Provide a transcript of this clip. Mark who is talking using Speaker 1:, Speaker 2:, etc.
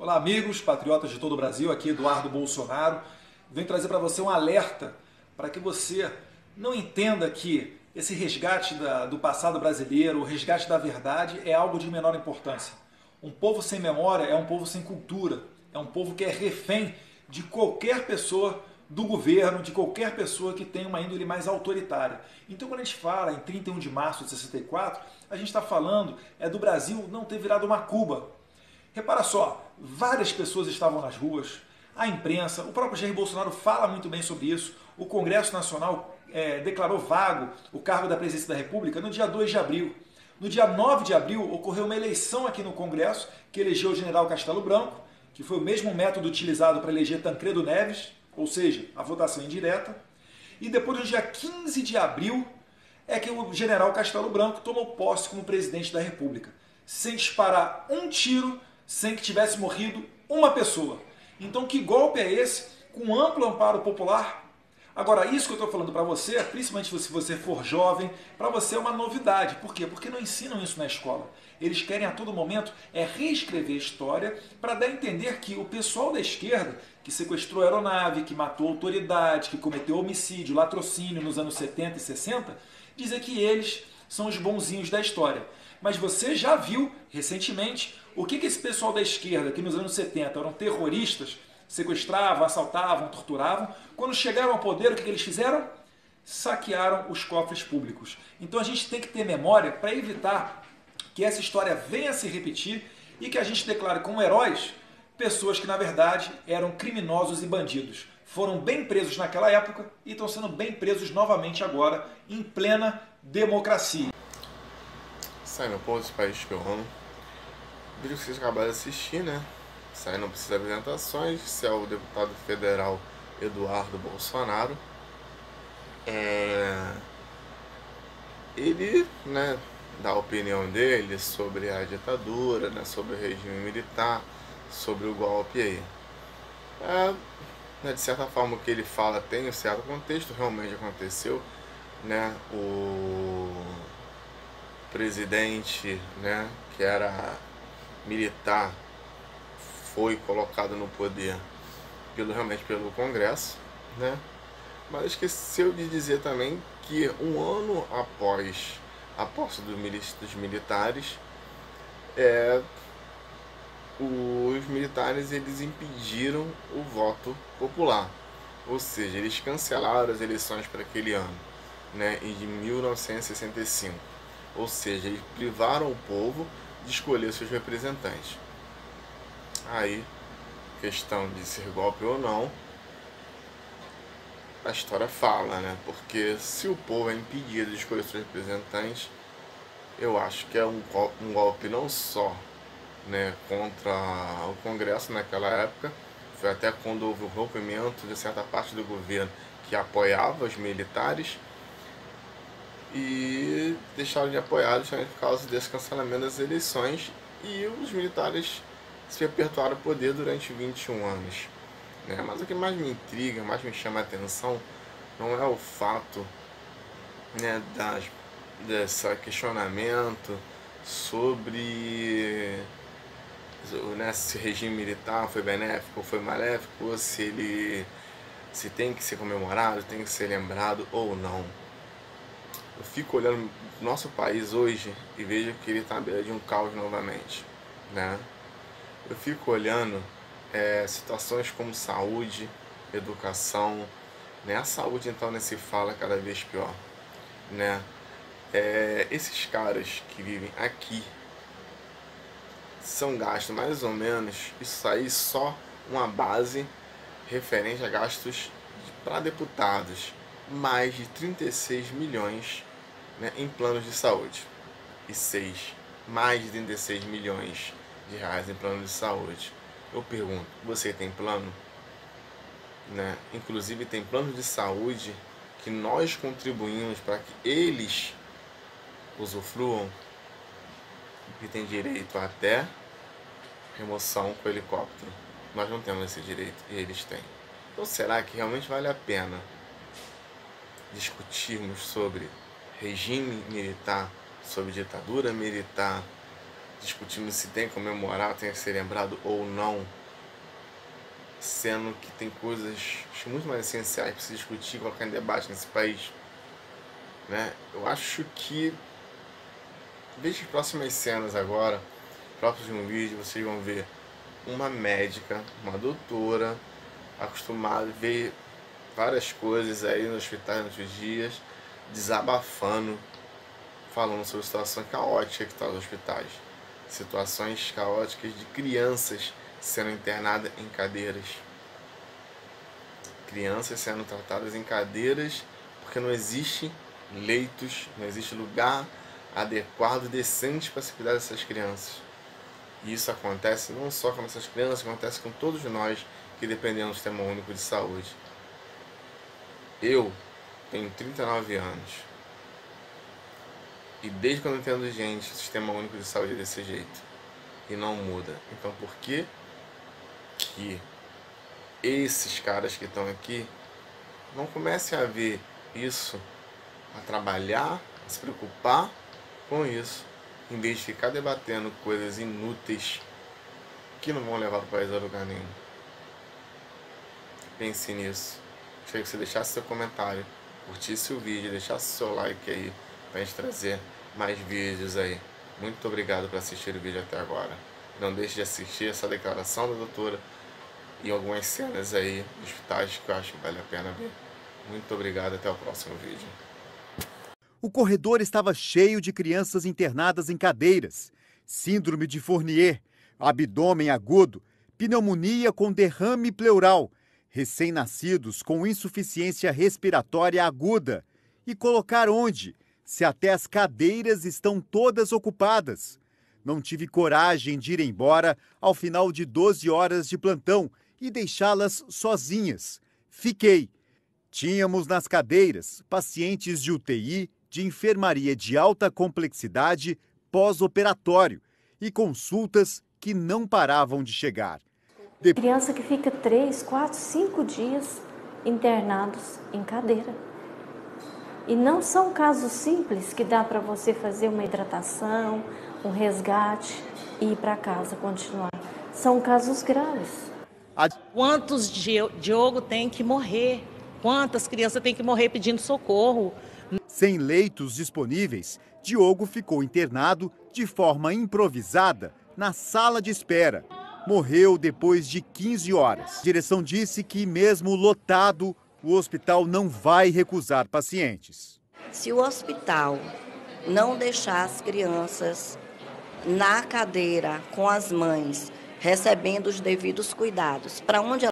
Speaker 1: Olá, amigos, patriotas de todo o Brasil, aqui Eduardo Bolsonaro. Venho trazer para você um alerta para que você não entenda que esse resgate do passado brasileiro, o resgate da verdade, é algo de menor importância. Um povo sem memória é um povo sem cultura, é um povo que é refém de qualquer pessoa do governo, de qualquer pessoa que tenha uma índole mais autoritária. Então, quando a gente fala em 31 de março de 64, a gente está falando do Brasil não ter virado uma Cuba. Repara só, várias pessoas estavam nas ruas, a imprensa, o próprio Jair Bolsonaro fala muito bem sobre isso, o Congresso Nacional declarou vago o cargo da presidência da República no dia 2 de abril. No dia 9 de abril ocorreu uma eleição aqui no Congresso que elegeu o general Castelo Branco, que foi o mesmo método utilizado para eleger Tancredo Neves, ou seja, a votação indireta. E depois, no dia 15 de abril, é que o general Castelo Branco tomou posse como presidente da República, sem disparar um tiro, sem que tivesse morrido uma pessoa. Então, que golpe é esse, com amplo amparo popular? Agora, isso que eu estou falando para você, principalmente se você for jovem, para você é uma novidade. Por quê? Porque não ensinam isso na escola. Eles querem a todo momento reescrever a história para dar a entender que o pessoal da esquerda, que sequestrou a aeronave, que matou autoridade, que cometeu homicídio, latrocínio nos anos 70 e 60, dizer que eles são os bonzinhos da história. Mas você já viu, recentemente, o que esse pessoal da esquerda, que nos anos 70 eram terroristas, sequestravam, assaltavam, torturavam, quando chegaram ao poder, o que eles fizeram? Saquearam os cofres públicos. Então a gente tem que ter memória para evitar que essa história venha a se repetir e que a gente declare como heróis pessoas que, na verdade, eram criminosos e bandidos. Foram bem presos naquela época e estão sendo bem presos novamente agora, em plena democracia.
Speaker 2: Sai meu povo dos países que eu amo. O vídeo que vocês acabaram de assistir, né? Sai não precisa de apresentações. Esse é o deputado federal Eduardo Bolsonaro. Ele, né, dá a opinião dele sobre a ditadura, né, sobre o regime militar, sobre o golpe aí. Né, de certa forma o que ele fala tem um certo contexto, realmente aconteceu, né? O presidente, né, que era militar, foi colocado no poder realmente pelo Congresso, né? Mas esqueceu de dizer também que um ano após a posse dos militares, os militares eles impediram o voto popular, ou seja, eles cancelaram as eleições para aquele ano, né, em 1965. Ou seja, eles privaram o povo de escolher seus representantes. Aí, questão de ser golpe ou não, a história fala, né? Porque se o povo é impedido de escolher seus representantes, eu acho que é um golpe não só, né, contra o Congresso naquela época, foi até quando houve o rompimento de certa parte do governo que apoiava os militares, e deixaram de apoiar justamente por causa desse cancelamento das eleições, e os militares se perpetuaram o poder durante 21 anos. Né? Mas o que mais me intriga, mais me chama a atenção, não é o fato, né, desse questionamento sobre, né, se o regime militar foi benéfico ou foi maléfico, ou se tem que ser comemorado, tem que ser lembrado ou não. Eu fico olhando o nosso país hoje e vejo que ele está à beira de um caos novamente, né? Eu fico olhando situações como saúde, educação, né? A saúde então nem se fala, cada vez pior, né? Esses caras que vivem aqui são gastos mais ou menos, isso aí só uma base referente a gastos para deputados, mais de 36 milhões, né, em planos de saúde, e mais de 36 milhões de reais em planos de saúde. Eu pergunto, você tem plano? Né? Inclusive tem planos de saúde que nós contribuímos para que eles usufruam, e tem direito até remoção com helicóptero. Nós não temos esse direito e eles têm. Então será que realmente vale a pena discutirmos sobre regime militar, sobre ditadura militar, discutindo se tem que comemorar, tem que ser lembrado ou não, sendo que tem coisas muito mais essenciais para se discutir, colocar em debate nesse país, né? Eu acho que, veja as próximas cenas agora, próximo vídeo, vocês vão ver uma médica, uma doutora, acostumada a ver várias coisas aí nos hospitais nos últimos dias, desabafando, falando sobre a situação caótica que está nos hospitais. Situações caóticas de crianças sendo internadas em cadeiras. Crianças sendo tratadas em cadeiras porque não existe leitos, não existe lugar adequado e decente para se cuidar dessas crianças. E isso acontece não só com essas crianças, acontece com todos nós que dependemos do Sistema Único de Saúde. Eu tenho 39 anos. E desde quando eu entendo gente, o Sistema Único de Saúde é desse jeito. E não muda. Então por que esses caras que estão aqui não comecem a ver isso, a trabalhar, a se preocupar com isso, em vez de ficar debatendo coisas inúteis que não vão levar o país a lugar nenhum? Pense nisso. Gostaria que você deixasse seu comentário, curtisse o vídeo, deixasse seu like aí, para a gente trazer mais vídeos aí. Muito obrigado por assistir o vídeo até agora. Não deixe de assistir essa declaração da doutora e algumas cenas aí dos hospitais que eu acho que vale a pena ver. Muito obrigado, até o próximo vídeo.
Speaker 3: O corredor estava cheio de crianças internadas em cadeiras, síndrome de Fournier, abdômen agudo, pneumonia com derrame pleural, recém-nascidos com insuficiência respiratória aguda. E colocar onde? Se até as cadeiras estão todas ocupadas. Não tive coragem de ir embora ao final de 12 horas de plantão e deixá-las sozinhas. Fiquei. Tínhamos nas cadeiras pacientes de UTI, de enfermaria de alta complexidade, pós-operatório e consultas que não paravam de chegar.
Speaker 4: Criança que fica 3, 4, 5 dias internados em cadeira. E não são casos simples que dá para você fazer uma hidratação, um resgate e ir para casa continuar. São casos graves.
Speaker 5: Quantos Diogo tem que morrer? Quantas crianças tem que morrer pedindo socorro?
Speaker 3: Sem leitos disponíveis, Diogo ficou internado de forma improvisada na sala de espera. Morreu depois de 15 horas. A direção disse que, mesmo lotado, o hospital não vai recusar pacientes.
Speaker 6: Se o hospital não deixar as crianças na cadeira com as mães, recebendo os devidos cuidados, para onde